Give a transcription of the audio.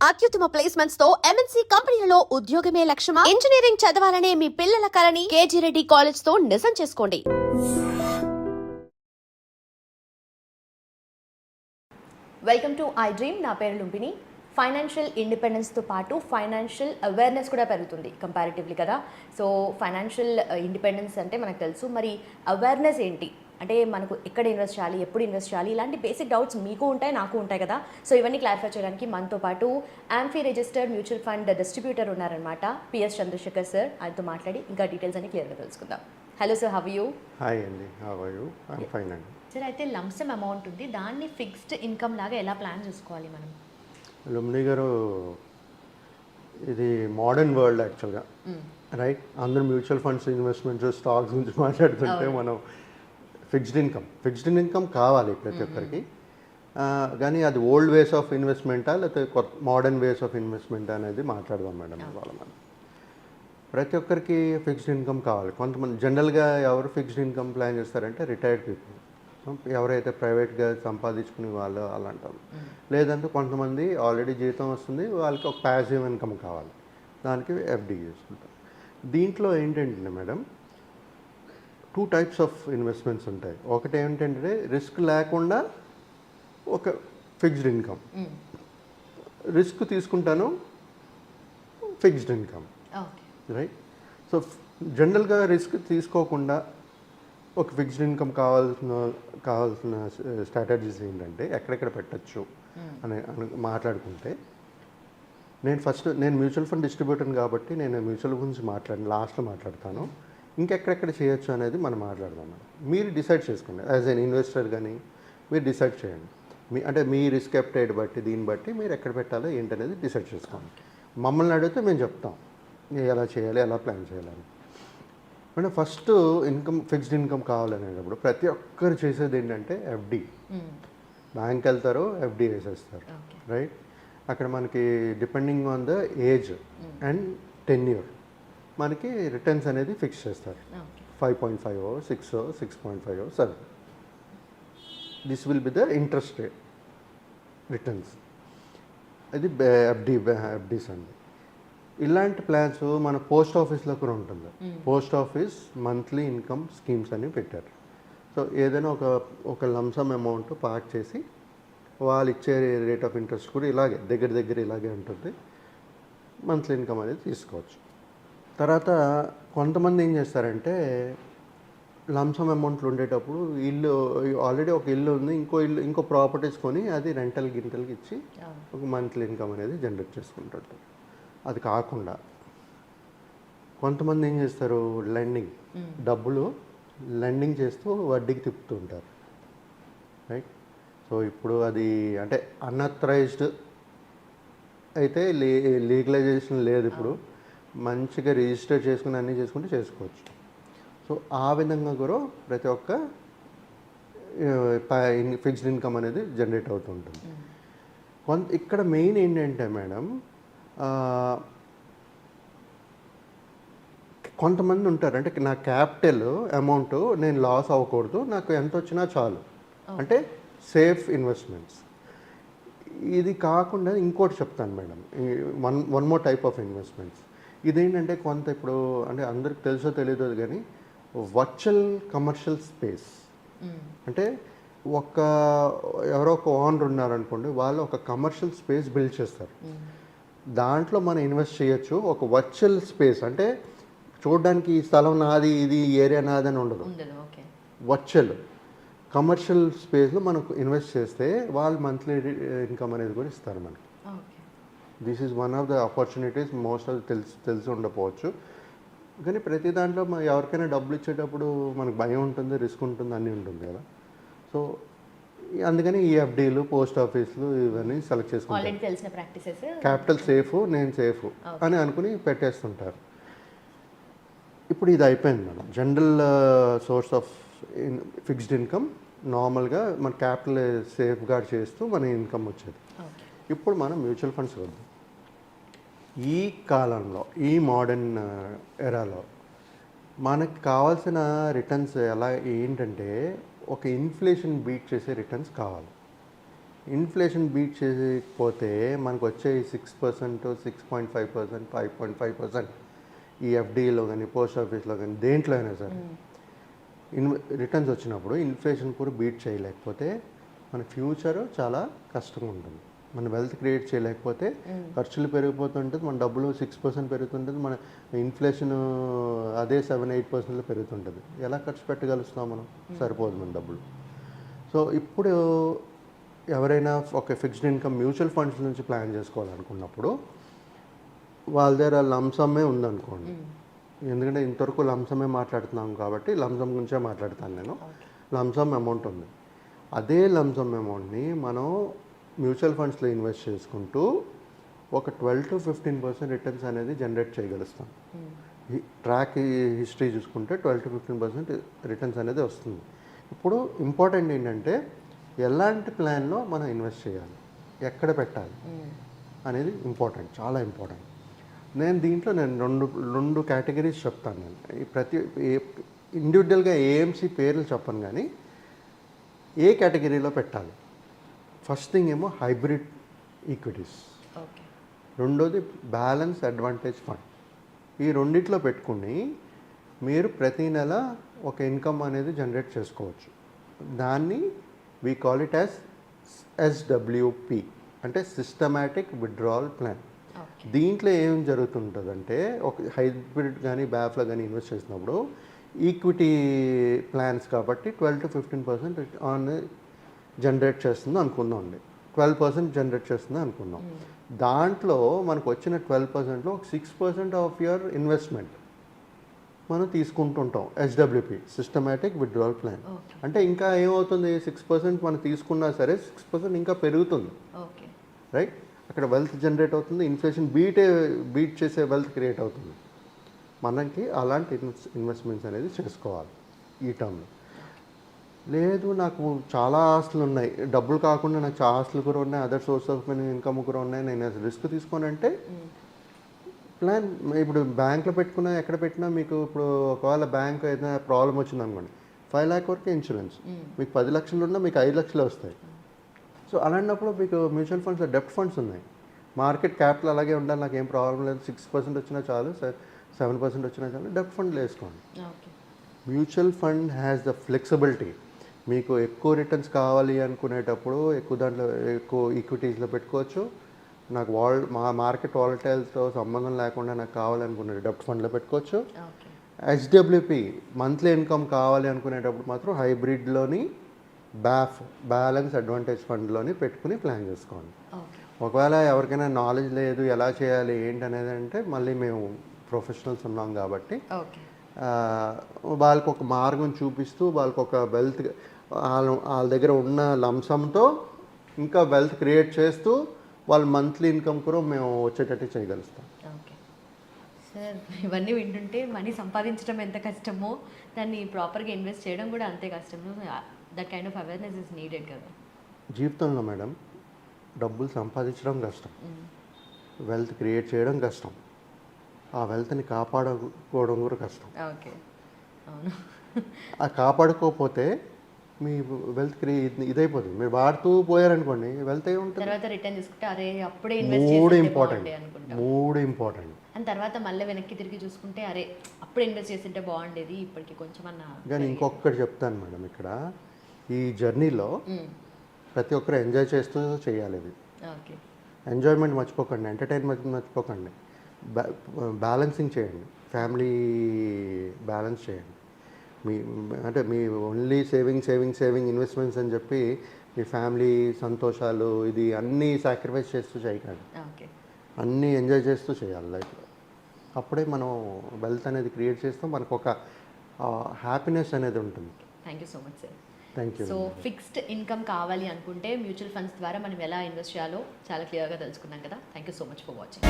అత్యుత్తమ ప్లేస్మెంట్స్ తో ఎంఎన్సీ కంపెనీలలో ఉద్యోగమే లక్ష్యమా? ఇంజనీరింగ్ చదవాలనే మీ పిల్లల కలని కేజీ రెడ్డి కాలేజ్ తో నిజం చేసుకోండి. Welcome to I dream. నా పేరు లుంపిని. ఫైనాన్షియల్ ఇండిపెండెన్స్తో పాటు ఫైనాన్షియల్ అవేర్నెస్ కూడా పెరుగుతుంది కంపారిటివ్లీ కదా. సో ఫైనాన్షియల్ ఇండిపెండెన్స్ అంటే మనకు తెలుసు, మరి అవేర్నెస్ ఏంటి అంటే మనకు ఎక్కడ ఇన్వెస్ట్ చేయాలి, ఎప్పుడు ఇన్వెస్ట్ చేయాలి, ఇలాంటి బేసిక్ డౌట్స్ మీకు ఉంటాయి, నాకు ఉంటాయి కదా. సో ఇవన్నీ క్లారిఫై చేయడానికి మనతో పాటు AMFI registered mutual fund distributor ఉన్నారనమాట, పిఎస్ చంద్రశేఖర్ సార్. ఆయనతో మాట్లాడి ఇంకా డీటెయిల్స్ అన్ని క్లియర్గా తెలుసుకుందాం. Hello sir, how you? Hi అండి, how are you? I'm fine అండి. సార్, అయితే లంసమ్ అమౌంట్ ఉంది, దాన్ని ఫిక్స్డ్ ఇన్కమ్ లాగా ఎలా ప్లాన్ చేసుకోవాలి మనం? లుమ్ని గారు, ఇది మోడర్న్ వరల్డ్ యాక్చువల్గా, రైట్? అందరూ మ్యూచువల్ ఫండ్స్, ఇన్వెస్ట్మెంట్స్, స్టాక్స్ గురించి మాట్లాడుతుంటే మనం ఫిక్స్డ్ ఇన్కమ్ కావాలి ప్రతి ఒక్కరికి. కానీ అది ఓల్డ్ వేస్ ఆఫ్ ఇన్వెస్ట్మెంటా లేకపోతే కొత్త మోడర్న్ వేస్ ఆఫ్ ఇన్వెస్ట్మెంట్ అనేది మాట్లాడదాం మేడం ఇవాళ మనం. ప్రతి ఒక్కరికి ఫిక్స్డ్ ఇన్కమ్ కావాలి. కొంతమంది జనరల్గా ఎవరు ఫిక్స్డ్ ఇన్కమ్ ప్లాన్ చేస్తారంటే రిటైర్డ్ పీపుల్, ఎవరైతే ప్రైవేట్గా సంపాదించుకునే వాళ్ళు అలాంటారు. లేదంటే కొంతమంది ఆల్రెడీ జీతం వస్తుంది, వాళ్ళకి ఒక ప్యాసివ్ ఇన్కమ్ కావాలి, దానికి ఎఫ్డి చేసుకుంటారు. దీంట్లో ఏంటంటే మేడం, 2 టైప్స్ ఆఫ్ ఇన్వెస్ట్మెంట్స్ ఉంటాయి. ఒకటి ఏంటంటే రిస్క్ లేకుండా ఒక ఫిక్స్డ్ ఇన్కమ్, రిస్క్ తీసుకుంటాను ఫిక్స్డ్ ఇన్కమ్, రైట్? సో జనరల్గా రిస్క్ తీసుకోకుండా ఒక ఫిక్స్డ్ ఇన్కమ్ కావాల్సిన స్ట్రాటజీస్ ఏంటంటే ఎక్కడెక్కడ పెట్టచ్చు అని మాట్లాడుకుంటే, నేను మ్యూచువల్ ఫండ్ డిస్ట్రిబ్యూటర్ని కాబట్టి నేను మ్యూచువల్ గురించి లాస్ట్లో మాట్లాడతాను. ఇంకెక్కడెక్కడ చేయొచ్చు అనేది మనం మాట్లాడదాం. మీరు డిసైడ్ చేసుకోండి, యాజ్ ఎన్ ఇన్వెస్టర్ కానీ మీరు డిసైడ్ చేయండి. అంటే మీ రిస్క్ అప్టైట్ బట్టి, దీన్ని బట్టి మీరు ఎక్కడ పెట్టాలో ఏంటనేది డిసైడ్ చేసుకోండి. మమ్మల్ని అడిగితే మేము చెప్తాం ఎలా చేయాలి, ఎలా ప్లాన్ చేయాలని. అంటే ఫస్ట్ ఫిక్స్డ్ ఇన్కమ్ కావాలనేటప్పుడు ప్రతి ఒక్కరు చేసేది ఏంటంటే ఎఫ్డి. బ్యాంక్ వెళ్తారు, ఎఫ్డి వేసేస్తారు, రైట్? అక్కడ మనకి depending on the age and tenure మనకి రిటర్న్స్ అనేది ఫిక్స్ చేస్తారు. 5.5 6 6.5 7. This will be the interest rate returns. అది ఎఫ్డీస్ అండి. ఇలాంటి ప్లాన్స్ మన పోస్ట్ ఆఫీస్లో కూడా ఉంటుంది. Post office monthly income schemes అని పెట్టారు. సో ఏదైనా ఒక లంసమ్ అమౌంట్ పార్క్ చేసి వాళ్ళు ఇచ్చే రేట్ ఆఫ్ ఇంట్రెస్ట్ కూడా ఇలాగే దగ్గర ఇలాగే ఉంటుంది. మంత్లీ ఇన్కమ్ అనేది తీసుకోవచ్చు. తర్వాత కొంతమంది ఏం చేస్తారంటే లంసమ్ అమౌంట్లు ఉండేటప్పుడు ఆల్రెడీ ఒక ఇల్లు ఉంది, ఇంకో ప్రాపర్టీస్ కొని అది రెంటల్కి ఇచ్చి ఒక మంత్లీ ఇన్కమ్ అనేది జనరేట్ చేసుకుంటారు. అది కాకుండా కొంతమంది ఏం చేస్తారు, డబ్బులు లెండింగ్ చేస్తూ వడ్డీకి తిప్పుతూ ఉంటారు, రైట్? సో ఇప్పుడు అది అంటే అన్అథరైజ్డ్ అయితే లీగలైజేషన్ లేదు. ఇప్పుడు మంచిగా రిజిస్టర్ చేసుకుని అన్నీ చేసుకుంటే చేసుకోవచ్చు. సో ఆ విధంగా కూడా ప్రతి ఒక్క ఫిక్స్డ్ ఇన్కమ్ అనేది జనరేట్ అవుతుంటుంది. ఇక్కడ మెయిన్ ఏంటంటే మేడం, కొంతమంది ఉంటారు అంటే నా క్యాపిటల్ అమౌంట్ నేను లాస్ అవ్వకూడదు, నాకు ఎంత వచ్చినా చాలు అంటే సేఫ్ ఇన్వెస్ట్మెంట్స్. ఇది కాకుండా ఇంకోటి చెప్తాను madam, one more type of investments. ఇదేంటంటే ఇప్పుడు అంటే అందరికి తెలుసో తెలియదు కానీ వర్చువల్ కమర్షియల్ స్పేస్ అంటే ఎవరో ఒక ఓనర్ ఉన్నారనుకోండి, వాళ్ళు ఒక కమర్షియల్ స్పేస్ బిల్డ్ చేస్తారు. దాంట్లో మనం ఇన్వెస్ట్ చేయొచ్చు. ఒక వర్చువల్ స్పేస్ అంటే చూడడానికి ఈ స్థలం నాది, ఇది ఏరియా నాది అని ఉండదు. వర్చువల్ కమర్షియల్ స్పేస్లో మనకు ఇన్వెస్ట్ చేస్తే వాళ్ళు మంత్లీ ఇన్కమ్ అనేది కూడా ఇస్తారు మనకి. This is one of the opportunities. Most of తెలిసి ఉండకపోవచ్చు, కానీ ప్రతి దాంట్లో ఎవరికైనా డబ్బులు ఇచ్చేటప్పుడు మనకు భయం ఉంటుంది, రిస్క్ ఉంటుంది, అన్నీ ఉంటుంది కదా. సో అందుకని ఈ ఎఫ్డీలు, పోస్ట్ ఆఫీసులు ఇవన్నీ సెలెక్ట్ చేసుకుంటారు. క్యాపిటల్ సేఫ్, నేను సేఫ్ అని అనుకుని పెట్టేస్తుంటారు. ఇప్పుడు ఇది అయిపోయింది madam, general source of fixed income. నార్మల్గా మన క్యాపిటల్ సేఫ్ గార్డ్ చేస్తూ మన ఇన్కమ్ వచ్చేది. ఇప్పుడు మనం మ్యూచువల్ ఫండ్స్ వద్దాం. ఈ కాలంలో, ఈ మోడర్న్ ఎరాలో మనకు కావాల్సిన రిటర్న్స్ ఏంటంటే ఒక ఇన్ఫ్లేషన్ బీట్ చేసే రిటర్న్స్ కావాలి. ఇన్ఫ్లేషన్ బీట్ చేయకపోతే మనకు వచ్చే 6%, 6.5%, 5.5% ఈ ఎఫ్డీలో కానీ పోస్ట్ ఆఫీస్లో కానీ దేంట్లో అయినా సరే రిటర్న్స్ వచ్చినప్పుడు ఇన్ఫ్లేషన్ కూడా బీట్ చేయలేకపోతే మన ఫ్యూచర్ చాలా కష్టంగా ఉంటుంది. మన వెల్త్ క్రియేట్ చేయలేకపోతే ఖర్చులు పెరిగిపోతుంటుంది, మన డబ్బులు 6% పెరుగుతుంటుంది, మన ఇన్ఫ్లేషన్ అదే 7-8% పెరుగుతుంటుంది. ఎలా ఖర్చు పెట్టగలుగుతాం మనం? సరిపోదు మన డబ్బులు. సో ఇప్పుడు ఎవరైనా ఒక ఫిక్స్డ్ ఇన్కమ్ మ్యూచువల్ ఫండ్స్ నుంచి ప్లాన్ చేసుకోవాలనుకున్నప్పుడు వాళ్ళ దగ్గర లంసమ్మే ఉందనుకోండి. ఎందుకంటే ఇంతవరకు లంసమే మాట్లాడుతున్నాం కాబట్టి లంసమ్ గురించే మాట్లాడతాను నేను. లంసమ్ అమౌంట్ ఉంది. అదే లంసమ్ అమౌంట్ని మనం మ్యూచువల్ ఫండ్స్లో ఇన్వెస్ట్ చేసుకుంటూ ఒక 12-15% రిటర్న్స్ అనేది జనరేట్ చేయగలుగుతాం. ట్రాక్ హిస్టరీ చూసుకుంటే 12-15% రిటర్న్స్ అనేది వస్తుంది. ఇప్పుడు ఇంపార్టెంట్ ఏంటంటే ఎలాంటి ప్లాన్లో మనం ఇన్వెస్ట్ చేయాలి, ఎక్కడ పెట్టాలి అనేది ఇంపార్టెంట్, చాలా ఇంపార్టెంట్. దీంట్లో రెండు కేటగిరీస్ చెప్తాను. నేను ప్రతి ఇండివిజువల్గా ఏఎంసీ పేర్లు చెప్పను, కానీ ఏ కేటగిరీలో పెట్టాలి. ఫస్ట్ థింగ్ ఏమో హైబ్రిడ్ ఈక్విటీస్, రెండోది బ్యాలెన్స్ అడ్వాంటేజ్ ఫండ్. ఈ రెండిట్లో పెట్టుకుని మీరు ప్రతి నెల ఒక ఇన్కమ్ అనేది జనరేట్ చేసుకోవచ్చు. దాన్ని we call it as SWP, అంటే సిస్టమాటిక్ విత్డ్రావల్ ప్లాన్. దీంట్లో ఏం జరుగుతుంటుందంటే ఒక హైబ్రిడ్ కానీ బ్యాఫ్లో కానీ ఇన్వెస్ట్ చేసినప్పుడు ఈక్విటీ ప్లాన్స్ కాబట్టి 12-15% ఆన్ జనరేట్ చేస్తుంది అనుకుందాం అండి. 12% జనరేట్ చేస్తుంది అనుకుందాం. దాంట్లో మనకు వచ్చిన 12%లో ఒక 6% ఆఫ్ యువర్ ఇన్వెస్ట్మెంట్ మనం తీసుకుంటుంటాం. SWP, systematic withdrawal plan. అంటే ఇంకా ఏమవుతుంది, 6% మనం తీసుకున్నా సరే 6% ఇంకా పెరుగుతుంది, రైట్? అక్కడ వెల్త్ జనరేట్ అవుతుంది, ఇన్ఫ్లేషన్ బీట్ చేసే వెల్త్ క్రియేట్ అవుతుంది. మనకి అలాంటి ఇన్వెస్ట్మెంట్స్ అనేది చేసుకోవాలి ఈ టర్మ్లో. లేదు నాకు చాలా ఆస్తులు ఉన్నాయి, డబ్బులు కాకుండా నాకు చాలా ఆస్తులు కూడా ఉన్నాయి, అదర్ సోర్స్ ఆఫ్ ఇన్కమ్ కూడా ఉన్నాయి, నేను రిస్క్ తీసుకోనంటే ప్లాన్ ఇప్పుడు బ్యాంక్లో పెట్టుకున్నా ఎక్కడ పెట్టినా మీకు ఇప్పుడు ఒకవేళ బ్యాంక్ ఏదైనా ప్రాబ్లం వచ్చింది అనుకోండి, 5 lakh వరకు ఇన్సూరెన్స్, మీకు 10 లక్షలు ఉన్నా మీకు 5 లక్షలు వస్తాయి. సో అలాంటప్పుడు మీకు మ్యూచువల్ ఫండ్స్, డెప్ట్ ఫండ్స్ ఉన్నాయి. మార్కెట్ క్యాపిటల్ అలాగే ఉండాలి, నాకు ఏం ప్రాబ్లం లేదు, 6% వచ్చినా చాలు, 7% వచ్చినా చాలు, డెప్ట్ ఫండ్లు వేసుకోండి. Mutual fund has the flexibility. మీకు ఎక్కువ రిటర్న్స్ కావాలి అనుకునేటప్పుడు దాంట్లో ఎక్కువ ఈక్విటీస్లో పెట్టుకోవచ్చు. నాకు మార్కెట్ వాలటైల్తో సంబంధం లేకుండా నాకు కావాలనుకునే డెప్ట్ ఫండ్లో పెట్టుకోవచ్చు. హెచ్డబ్ల్యూపి మంత్లీ ఇన్కమ్ కావాలి అనుకునేటప్పుడు మాత్రం హైబ్రిడ్లోని బ్యాలెన్స్ అడ్వాంటేజ్ ఫండ్లోని పెట్టుకుని ప్లాన్ చేసుకోండి. ఒకవేళ ఎవరికైనా నాలెడ్జ్ లేదు ఎలా చేయాలి ఏంటి అనేది అంటే మళ్ళీ మేము ప్రొఫెషనల్స్ ఉన్నాం కాబట్టి వాళ్ళకి ఒక మార్గం చూపిస్తూ వాళ్ళకి ఒక వెల్త్ వాళ్ళ దగ్గర ఉన్న లంసంతో ఇంకా వెల్త్ క్రియేట్ చేస్తూ వాళ్ళ మంత్లీ ఇన్కమ్ కూడా మేము వచ్చేటట్టు చేయగలుగుతాం. ఓకే సార్, ఇవన్నీ వింటుంటే మనీ సంపాదించడం ఎంత కష్టమో దాన్ని ప్రాపర్గా ఇన్వెస్ట్ చేయడం కూడా అంతే కష్టము. That kind of awareness is needed కదా జీవితంలో. మేడం, డబ్బులు సంపాదించడం కష్టం, వెల్త్ క్రియేట్ చేయడం కష్టం, ఆ వెల్త్ని కాపాడుకోవడం కూడా కష్టం. ఓకే, అవును. ఆ కాపాడుకోకపోతే మీ వెల్త్ ఇదైపోతుంది. మీరు వాడుతూ పోయారనుకోండి, వెల్త్ ఏముంటుంది, తర్వాత రిటర్న్ తీసుకుంటే అరే అప్పుడే మూడు ఇంపార్టెంట్. అండ్ తర్వాత మళ్ళీ వెనక్కి తిరిగి చూసుకుంటే అరే అప్పుడు ఇన్వెస్ట్ చేస్తుంటే బాగుండేది, ఇప్పటికి కొంచెం అన్న. కానీ ఇంకొకటి చెప్తాను మేడం, ఇక్కడ ఈ జర్నీలో ప్రతి ఒక్కరు ఎంజాయ్ చేస్తూ చేయాలి. ఇది ఓకే, ఎంజాయ్మెంట్ మర్చిపోకండి, ఎంటర్టైన్మెంట్ మర్చిపోకండి, బ్యాలెన్సింగ్ చేయండి, ఫ్యామిలీ బ్యాలెన్స్ చేయండి. మీ ఓన్లీ సేవింగ్ ఇన్వెస్ట్మెంట్స్ అని చెప్పి మీ ఫ్యామిలీ సంతోషాలు ఇది అన్నీ సాక్రిఫైస్ చేస్తూ చేయకండి. అన్నీ ఎంజాయ్ చేస్తూ చేయాలి లైఫ్లో. అప్పుడే మనం వెల్త్ అనేది క్రియేట్ చేస్తాం, మనకు ఒక హ్యాపీనెస్ అనేది ఉంటుంది. Thank you so much sir. Thank you. So fixed income కావాలి అనుకుంటే మ్యూచువల్ ఫండ్స్ ద్వారా మనం ఎలా ఇన్వెస్ట్ చేయాలో చాలా క్లియర్గా తెలుసుకున్నాం కదా. Thank you so much for watching.